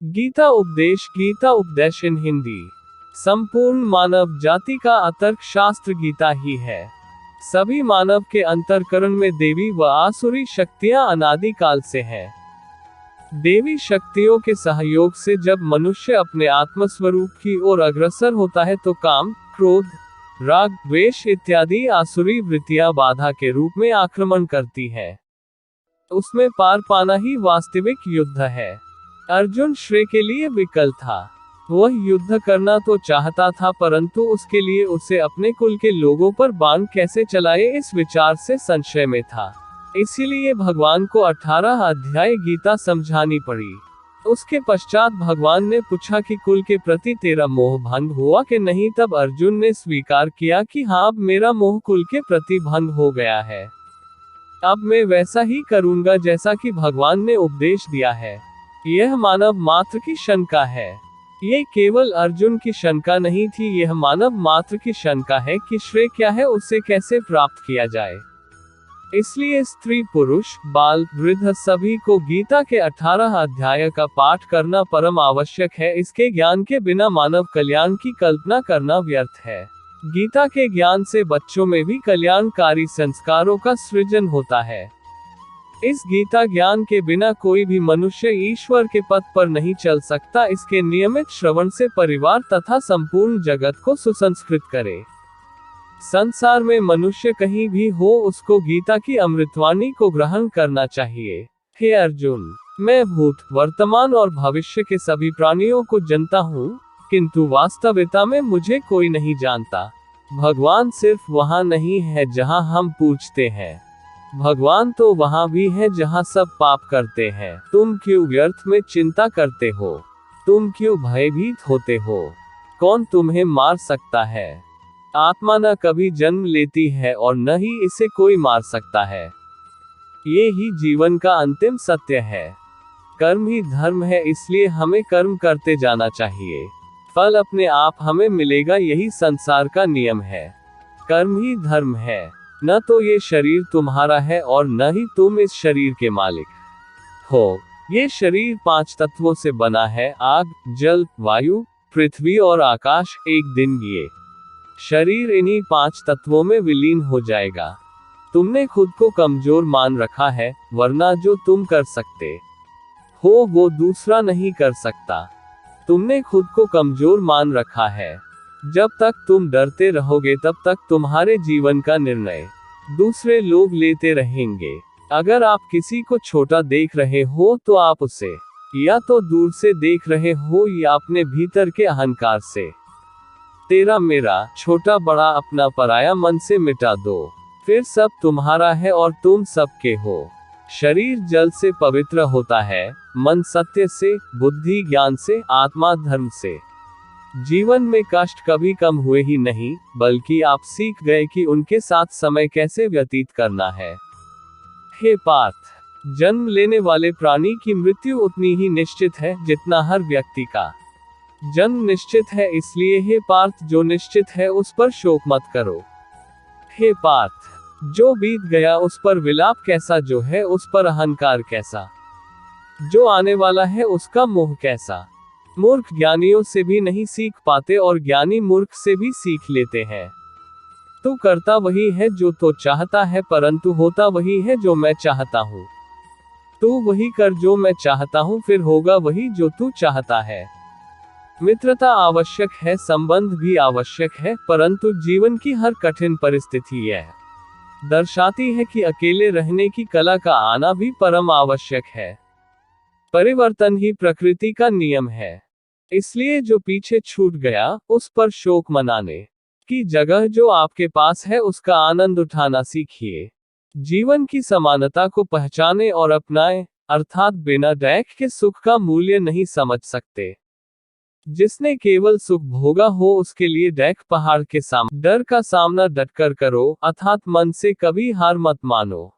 गीता उपदेश इन हिंदी। संपूर्ण मानव जाति का अतर्क शास्त्र गीता ही है। सभी मानव के अंतःकरण में देवी व आसुरी शक्तियां अनादि काल से हैं। देवी शक्तियों के सहयोग से जब मनुष्य अपने आत्मस्वरूप की ओर अग्रसर होता है तो काम, क्रोध, राग, द्वेष इत्यादि आसुरी वृत्तियां बाधा के रूप में आक्रमण करती है। उसमें पार पाना ही वास्तविक युद्ध है। अर्जुन श्रेय के लिए विकल था। वह युद्ध करना तो चाहता था, परंतु उसके लिए उसे अपने कुल के लोगों पर बाण कैसे चलाए इस विचार से संशय में था। इसीलिए भगवान को 18 अध्याय गीता समझानी पड़ी। उसके पश्चात भगवान ने पूछा कि कुल के प्रति तेरा मोह भंग हुआ कि नहीं। तब अर्जुन ने स्वीकार किया कि हाँ, अब मेरा मोह कुल के प्रति भंग हो गया है। अब मैं वैसा ही करूंगा जैसा कि भगवान ने उपदेश दिया है। यह मानव मात्र की शंका है। ये केवल अर्जुन की शंका नहीं थी, यह मानव मात्र की शंका है कि श्रेय क्या है, उसे कैसे प्राप्त किया जाए। इसलिए स्त्री, पुरुष, बाल, वृद्ध सभी को गीता के 18 अध्याय का पाठ करना परम आवश्यक है। इसके ज्ञान के बिना मानव कल्याण की कल्पना करना व्यर्थ है। गीता के ज्ञान से बच्चों में भी कल्याणकारी संस्कारों का सृजन होता है। इस गीता ज्ञान के बिना कोई भी मनुष्य ईश्वर के पथ पर नहीं चल सकता। इसके नियमित श्रवण से परिवार तथा संपूर्ण जगत को सुसंस्कृत करे। संसार में मनुष्य कहीं भी हो, उसको गीता की अमृतवाणी को ग्रहण करना चाहिए। हे अर्जुन, मैं भूत, वर्तमान और भविष्य के सभी प्राणियों को जानता हूँ, किंतु वास्तविकता में मुझे कोई नहीं जानता। भगवान सिर्फ वहाँ नहीं है जहाँ हम पूछते हैं। भगवान तो वहाँ भी है जहाँ सब पाप करते हैं। तुम क्यों व्यर्थ में चिंता करते हो? तुम क्यों भयभीत होते हो? कौन तुम्हें मार सकता है? आत्मा न कभी जन्म लेती है और न ही इसे कोई मार सकता है। ये ही जीवन का अंतिम सत्य है। कर्म ही धर्म है, इसलिए हमें कर्म करते जाना चाहिए। फल अपने आप हमें मिलेगा, यही संसार का नियम है। कर्म ही धर्म है। न तो ये शरीर तुम्हारा है और न ही तुम इस शरीर के मालिक हो। ये शरीर 5 तत्वों से बना है, आग, जल, वायु, पृथ्वी और आकाश। एक दिन ये शरीर इन्हीं 5 तत्वों में विलीन हो जाएगा। तुमने खुद को कमजोर मान रखा है, वरना जो तुम कर सकते हो वो दूसरा नहीं कर सकता। तुमने खुद को कमजोर मान रखा है। जब तक तुम डरते रहोगे तब तक तुम्हारे जीवन का निर्णय दूसरे लोग लेते रहेंगे। अगर आप किसी को छोटा देख रहे हो तो आप उसे या तो दूर से देख रहे हो या अपने भीतर के अहंकार से। तेरा मेरा, छोटा बड़ा, अपना पराया मन से मिटा दो, फिर सब तुम्हारा है और तुम सबके हो। शरीर जल से पवित्र होता है, मन सत्य से, बुद्धि ज्ञान से, आत्मा धर्म से। जीवन में कष्ट कभी कम हुए ही नहीं, बल्कि आप सीख गए कि उनके साथ समय कैसे व्यतीत करना है। हे पार्थ, जन्म लेने वाले प्राणी की मृत्यु उतनी ही निश्चित है जितना हर व्यक्ति का जन्म निश्चित है। इसलिए हे पार्थ, जो निश्चित है उस पर शोक मत करो। हे पार्थ, जो बीत गया उस पर विलाप कैसा, जो है उस पर अहंकार कैसा, जो आने वाला है उसका मोह कैसा। मूर्ख ज्ञानियों से भी नहीं सीख पाते और ज्ञानी मूर्ख से भी सीख लेते हैं। तू करता वही है जो तो चाहता है, परंतु होता वही है जो मैं चाहता हूँ। तू वही कर जो मैं चाहता हूँ, फिर होगा वही जो तू चाहता है। मित्रता आवश्यक है, संबंध भी आवश्यक है, परंतु जीवन की हर कठिन परिस्थिति यह दर्शाती है कि अकेले रहने की कला का आना भी परम आवश्यक है। परिवर्तन ही प्रकृति का नियम है। इसलिए जो पीछे छूट गया उस पर शोक मनाने की जगह जो आपके पास है उसका आनंद उठाना सीखिए। जीवन की समानता को पहचाने और अपनाएं, अर्थात बिना डैक के सुख का मूल्य नहीं समझ सकते। जिसने केवल सुख भोगा हो उसके लिए डैक पहाड़ के सामने डर का सामना डटकर करो, अर्थात मन से कभी हार मत मानो।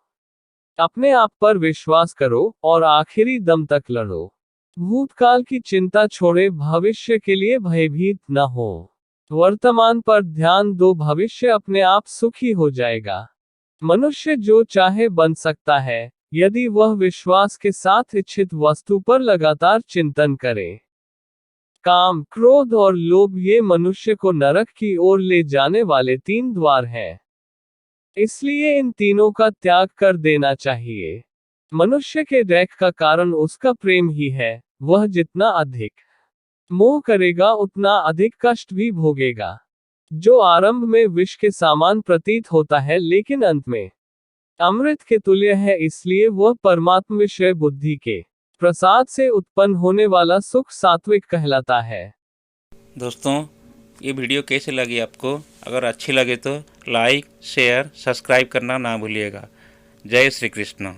अपने आप पर विश्वास करो और आखिरी दम तक लड़ो। भूतकाल की चिंता छोड़े, भविष्य के लिए भयभीत न हो। वर्तमान पर ध्यान दो, भविष्य अपने आप सुखी हो जाएगा। मनुष्य जो चाहे बन सकता है, यदि वह विश्वास के साथ इच्छित वस्तु पर लगातार चिंतन करे। काम, क्रोध और लोभ ये मनुष्य को नरक की ओर ले जाने वाले 3 द्वार हैं। इसलिए इन तीनों का त्याग कर देना चाहिए। मनुष्य के रैक का कारण उसका प्रेम ही है। वह जितना अधिक मोह करेगा उतना अधिक कष्ट भी भोगेगा, जो आरंभ में विष के समान प्रतीत होता है लेकिन अंत में अमृत के तुल्य है। इसलिए वह परमात्म विषय बुद्धि के प्रसाद से उत्पन्न होने वाला सुख सात्विक कहलाता है। दोस्तों, ये वीडियो कैसी लगी आपको? अगर अच्छी लगे तो लाइक, शेयर, सब्सक्राइब करना ना भूलिएगा। जय श्री कृष्ण।